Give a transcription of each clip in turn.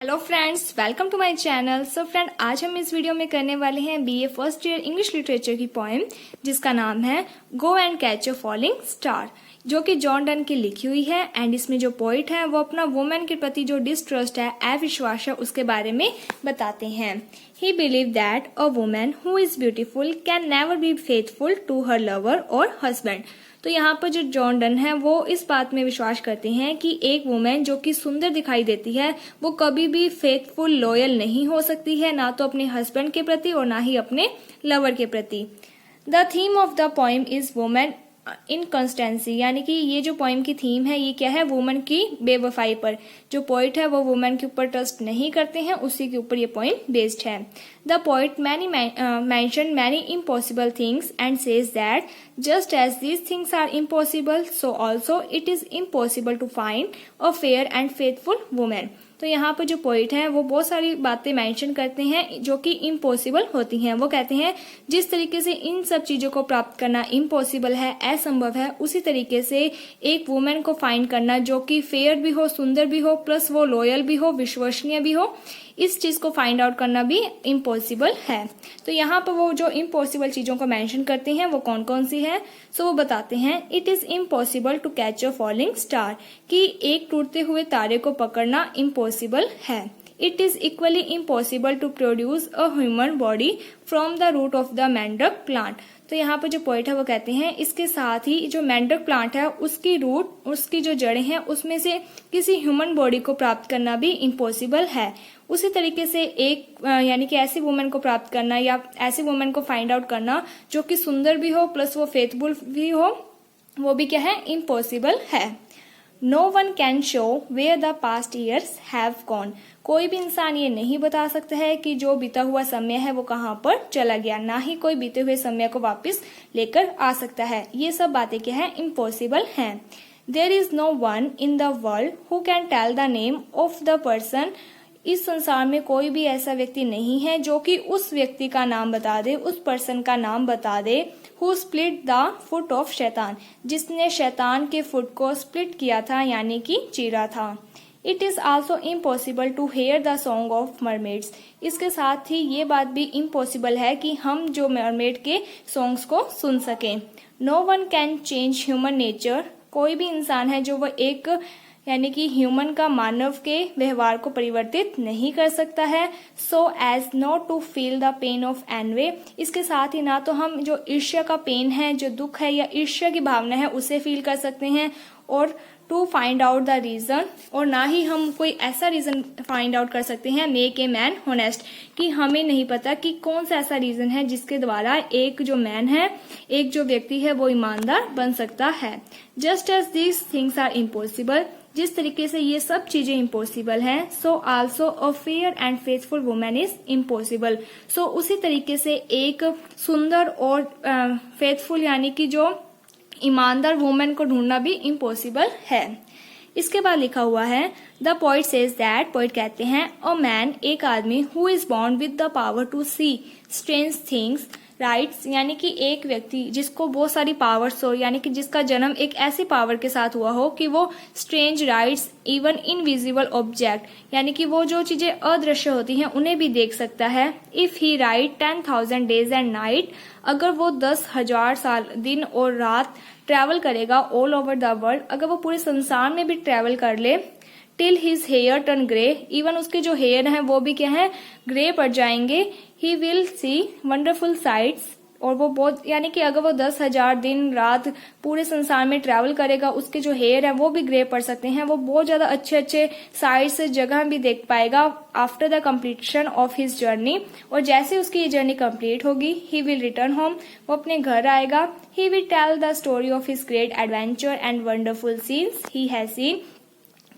Hello friends, welcome to my channel. So friend, आज हम इस वीडियो में करने वाले हैं BA first year English literature की पोएम जिसका नाम है go and catch a falling star, जो कि जॉन डन की लिखी हुई है। एंड इसमें जो पोइट है वो अपना वुमेन के प्रति जो डिस्ट्रस्ट है, अविश्वास है, उसके बारे में बताते हैं। He believe that a women who is beautiful can never be faithful to her lover और हस्बैंड। तो यहाँ पर जो जॉन डन है वो इस बात में विश्वास करते हैं कि एक वुमेन जो कि सुंदर दिखाई देती है वो कभी भी फेथफुल लॉयल नहीं हो सकती है, ना तो अपने हस्बैंड के प्रति और ना ही अपने लवर के प्रति। The theme of the poem is women inconstancy, यानी कि ये जो पोइम की थीम है ये क्या है, वुमेन की बेवफाई पर। जो पोइट है वो वुमेन के ऊपर ट्रस्ट नहीं करते हैं, उसी के ऊपर ये पोइम बेस्ड है। The poet mentioned many impossible things and says that just as these things are impossible, so also it is impossible to find a fair and faithful woman. तो यहाँ पर जो पोइट है वो बहुत सारी बातें मेंशन करते हैं जो कि इम्पॉसिबल होती हैं। वो कहते हैं जिस तरीके से इन सब चीजों को प्राप्त करना इम्पॉसिबल है, असंभव है, उसी तरीके से एक वुमेन को फाइंड करना जो कि फेयर भी हो, सुंदर भी हो, प्लस वो लॉयल भी हो, विश्वसनीय भी हो, इस चीज को फाइंड आउट करना भी इम्पॉसिबल है। तो यहाँ पर वो जो इम्पॉसिबल चीजों को मेंशन करते हैं वो कौन कौन सी है, सो वो बताते हैं it is impossible to catch a falling star, कि एक टूटते हुए तारे को पकड़ना इम्पॉसिबल है। It is equally impossible to produce a human body from the root of the mandrake plant. तो यहाँ पर जो पोइट है वो कहते हैं इसके साथ ही जो मैंड्रक प्लांट है उसकी रूट, उसकी जो जड़ें हैं, उसमें से किसी ह्यूमन बॉडी को प्राप्त करना भी इम्पॉसिबल है। उसी तरीके से एक यानी कि ऐसी वुमेन को प्राप्त करना या ऐसी वुमेन को फाइंड आउट करना जो कि सुंदर भी हो प्लस वो फेथफुल भी हो, वो भी क्या है, इम्पॉसिबल है। No one can show where the past years have gone. कोई भी इंसान ये नहीं बता सकता है कि जो बीता हुआ समय है वो कहाँ पर चला गया, ना ही कोई बीते हुए समय को वापस लेकर आ सकता है। ये सब बातें क्या है, इम्पॉसिबल हैं। There is no one in the world who can tell the name of the person. इस संसार में कोई भी ऐसा व्यक्ति नहीं है जो कि उस व्यक्ति का नाम बता दे, उस पर्सन का नाम बता दे। Who split the foot of शैतान, जिसने शैतान के फुट को स्प्लिट किया था यानी कि चीरा था। It is also impossible to hear the song of mermaids. इसके साथ ही ये बात भी इम्पॉसिबल है कि हम जो मरमेड के सॉन्ग्स को सुन सकें। No one can change human nature. कोई भी इंसान है जो वह एक यानी कि ह्यूमन का, मानव के व्यवहार को परिवर्तित नहीं कर सकता है। So as not to feel the pain of envy. इसके साथ ही ना तो हम जो ईर्ष्या का पेन है, जो दुख है या ईर्ष्या की भावना है उसे फील कर सकते हैं, और to find out the reason, और ना ही हम कोई ऐसा रीजन फाइंड आउट कर सकते हैं मेक ए मैन होनेस्ट, कि हमें नहीं पता कि कौन सा ऐसा रीजन है जिसके द्वारा एक जो मैन है, एक जो व्यक्ति है वो ईमानदार बन सकता है। Just as these things are impossible, जिस तरीके से ये सब चीजें इम्पॉसिबल हैं, so also a fair and faithful woman is impossible. So उसी तरीके से एक सुंदर और फेथफुल यानी कि जो ईमानदार वुमेन को ढूंढना भी इम्पॉसिबल है। इसके बाद लिखा हुआ है the poet says that, poet कहते हैं अ मैन, एक आदमी, who is born with the power to see strange things rights, यानी कि एक व्यक्ति जिसको बहुत सारी पावर्स हो, यानी कि जिसका जन्म एक ऐसी पावर के साथ हुआ हो कि वो strange rights even invisible object, यानी कि वो जो चीजें अदृश्य होती हैं उन्हें भी देख सकता है। If he right 10,000 days and night, अगर वो 10,000 साल दिन और रात ट्रेवल करेगा ऑल ओवर द वर्ल्ड, अगर वो पूरे संसार में भी ट्रेवल कर ले, till his hair turn grey, even उसके जो हेयर हैं वो भी क्या है, ग्रे पड़ जाएंगे। He will see wonderful sites, और वो बहुत यानी कि अगर वो 10,000 दिन रात पूरे संसार में ट्रैवल करेगा, उसके जो हेयर है वो भी ग्रे पड़ सकते हैं, वो बहुत ज्यादा अच्छे अच्छे साइट्स, जगह भी देख पाएगा after the completion of his journey. और जैसे उसकी ये जर्नी कंप्लीट होगी, ही विल रिटर्न होम, वो अपने घर आएगा। He will tell the story of his great adventure and wonderful scenes he has seen.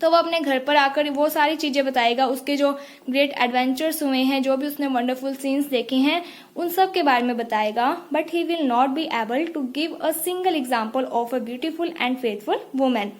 तो वो अपने घर पर आकर वो सारी चीजें बताएगा, उसके जो ग्रेट एडवेंचर्स हुए हैं, जो भी उसने वंडरफुल सीन्स देखे हैं, उन सब के बारे में बताएगा। But he will not be able to give a single example of a beautiful and faithful women.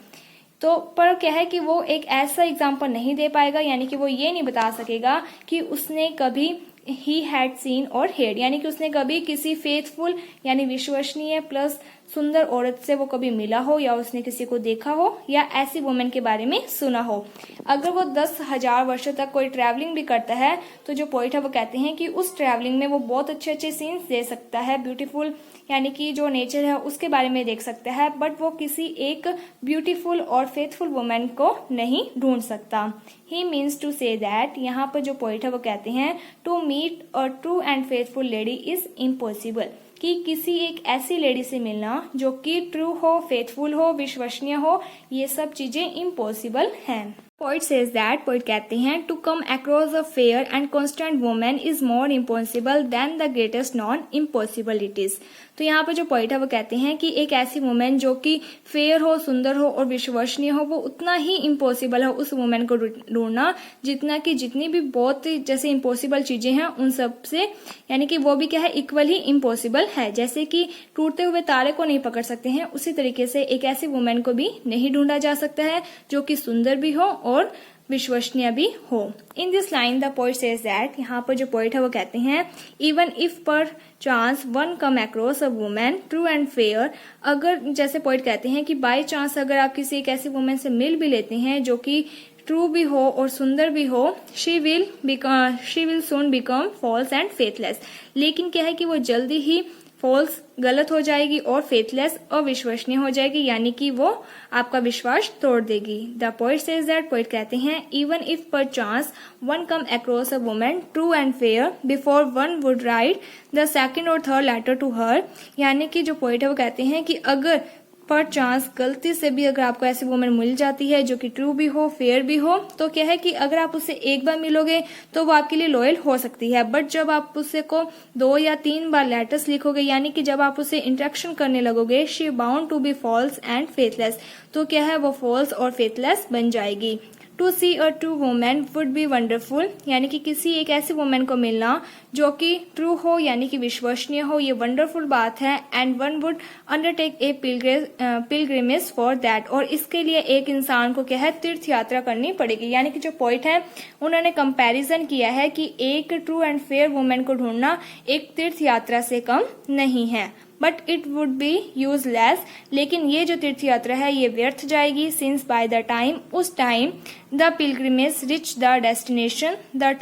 तो पर क्या है कि वो एक ऐसा एग्जाम्पल नहीं दे पाएगा, यानी कि वो ये नहीं बता सकेगा कि उसने कभी ही हैड सीन और हेड, यानी कि उसने कभी किसी फेथफुल यानी विश्वसनीय प्लस सुंदर औरत से वो कभी मिला हो या उसने किसी को देखा हो या ऐसी वुमेन के बारे में सुना हो। अगर वो 10,000 वर्षों तक कोई ट्रैवलिंग भी करता है तो जो पोइट है वो कहते हैं कि उस ट्रैवलिंग में वो बहुत अच्छे अच्छे सीन्स दे सकता है, ब्यूटीफुल यानी कि जो नेचर है उसके बारे में देख सकता है, बट वो किसी एक ब्यूटीफुल और फेथफुल वुमेन को नहीं ढूंढ सकता। He means to say that, यहाँ पर जो पोइट है वो कहते हैं to meet a true and faithful lady is impossible, कि किसी एक ऐसी लेडी से मिलना जो कि ट्रू हो, फेथफुल हो, विश्वसनीय हो, ये सब चीजें इम्पॉसिबल हैं। पोइट सेज दैट, पोइट कहते हैं to come across a fair and constant woman is more impossible than the greatest known impossibilities. तो यहाँ पर जो पोइट है वो कहते हैं कि एक ऐसी वुमेन जो कि फेयर हो, सुंदर हो और विश्वसनीय हो, वो उतना ही इम्पॉसिबल है उस वुमेन को ढूंढना जितना कि जितनी भी बहुत जैसे इम्पॉसिबल चीजें हैं उन सब से, यानी कि वो भी क्या है, इक्वल ही इम्पॉसिबल है। जैसे कि टूटते हुए तारे को नहीं पकड़ सकते हैं, उसी तरीके से एक ऐसी वुमेन को भी नहीं ढूंढा जा सकता है जो कि सुंदर भी हो और विश्वसनीय भी हो। In this line the poet says that, यहाँ पर जो पोइट है वो कहते हैं इवन इफ पर chance one come across a women true and fair, अगर जैसे पोइट कहते हैं कि बाय चांस अगर आप किसी एक ऐसी वुमेन से मिल भी लेते हैं जो कि ट्रू भी हो और सुंदर भी हो, she will soon become false and faithless, लेकिन क्या है कि वो जल्दी ही फॉल्स गलत हो जाएगी और फेथलेस अविश्वसनीय हो जाएगी, यानी कि वो आपका विश्वास तोड़ देगी। The poet says that, poet कहते हैं इवन इफ पर chance one come across a women true and fair before one would write the second और थर्ड लेटर टू हर, यानी कि जो पोइट है वो कहते हैं कि अगर पर चांस गलती से भी अगर आपको ऐसी वुमेन मिल जाती है जो कि ट्रू भी हो, फेयर भी हो, तो क्या है कि अगर आप उससे एक बार मिलोगे तो वो आपके लिए लॉयल हो सकती है, बट जब आप उससे को 2 या 3 बार लेटर्स लिखोगे, यानी कि जब आप उससे इंटरेक्शन करने लगोगे, she bound to be false and faithless, तो क्या है वो फॉल्स और फेथलेस बन जाएगी। To see a true women would be wonderful, यानी कि किसी एक ऐसी वुमेन को मिलना जो कि ट्रू हो यानी कि विश्वसनीय हो, ये वंडरफुल बात है। And one would undertake A pilgrimage for that, और इसके लिए एक इंसान को क्या है, तीर्थ यात्रा करनी पड़ेगी। यानी कि जो पॉइंट है उन्होंने कंपैरिजन किया है कि एक ट्रू एंड फेयर वुमेन को ढूंढना एक तीर्थ यात्रा से कम नहीं है, but it would be useless, लेकिन ये जो तीर्थ यात्रा है ये व्यर्थ जाएगी, सिंस बाय द टाइम, उस time the pilgrimage reach the destination the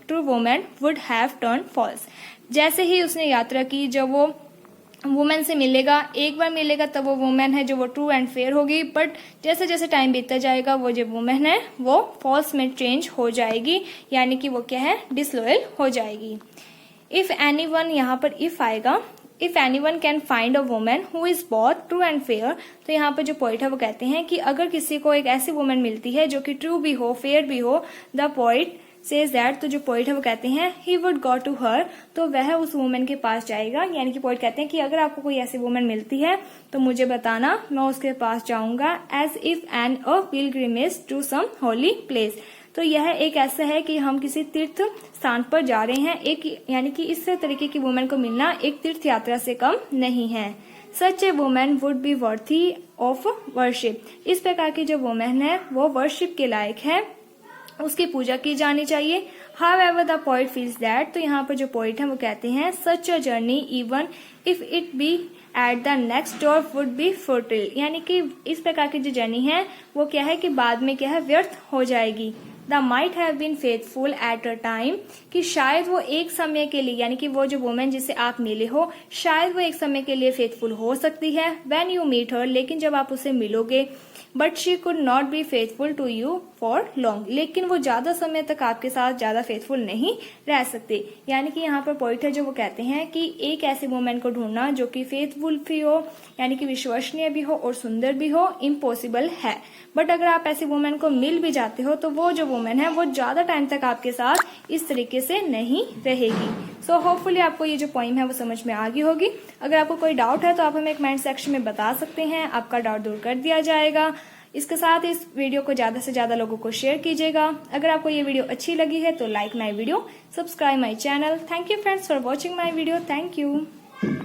true women would have turn false, जैसे ही उसने यात्रा की, जब वो वुमेन से मिलेगा, एक बार मिलेगा, तब वो वुमेन है जो वो ट्रू एंड फेयर होगी, बट जैसे जैसे टाइम बीतता जाएगा वो जो वुमेन है वो फॉल्स में चेंज हो जाएगी, यानी कि वो क्या है, डिसलॉयल हो जाएगी। इफ एनीवन, यहाँ पर इफ आएगा, if anyone can find a women who is both true and fair, तो यहाँ पर जो पोइट है वो कहते हैं कि अगर किसी को एक ऐसी वुमेन मिलती है जो कि ट्रू भी हो, फेयर भी हो, द पोइट सेज दैट, तो जो पोइट है वो कहते हैं he would go to her, तो वह उस वुमेन के पास जाएगा। यानी कि पोइट कहते हैं कि अगर आपको कोई ऐसी वुमेन मिलती है तो मुझे बताना, मैं उसके पास जाऊंगा, as if on a pilgrimage to some holy place. तो यह एक ऐसा है कि हम किसी तीर्थ स्थान पर जा रहे हैं, एक यानी कि इस तरीके की वुमेन को मिलना एक तीर्थ यात्रा से कम नहीं है। Such a woman would be worthy of worship, इस प्रकार की जो वुमेन है वो वर्शिप के लायक है, उसकी पूजा की जानी चाहिए। However the poet feels that, तो यहाँ पर जो पोइट है वो कहते हैं such a journey even if it be at the next door would be futile, यानी कि इस प्रकार की जो जर्नी है वो क्या है कि बाद में क्या है, व्यर्थ हो जाएगी। The might have been faithful at a time, कि शायद वो एक समय के लिए, यानी कि वो जो वुमेन जिससे आप मिले हो, शायद वो एक समय के लिए फेथफुल हो सकती है व्हेन यू मीट हर, लेकिन जब आप उसे मिलोगे, but she could not be faithful to you for long, लेकिन वो ज्यादा समय तक आपके साथ ज्यादा फेथफुल नहीं रह सकते। यानी कि यहाँ पर पॉइंट है जो वो कहते हैं कि एक ऐसी वुमेन को ढूंढना जो कि फेथफुल भी हो, यानी कि विश्वसनीय भी हो और सुंदर भी हो, इम्पॉसिबल है। बट अगर आप ऐसी वुमेन को मिल भी जाते हो तो वो जो वुमेन है वो ज्यादा टाइम तक आपके साथ इस तरीके से नहीं रहेगी। सो होपफुली आपको ये जो पॉइंट है वो समझ में आ गई होगी। अगर आपको कोई डाउट है तो आप हमें कमेंट सेक्शन में बता सकते हैं, आपका डाउट दूर कर दिया जाएगा। इसके साथ इस वीडियो को ज्यादा से ज्यादा लोगों को शेयर कीजिएगा। अगर आपको ये वीडियो अच्छी लगी है तो like my video, subscribe my channel. Thank you friends for watching my video. Thank you.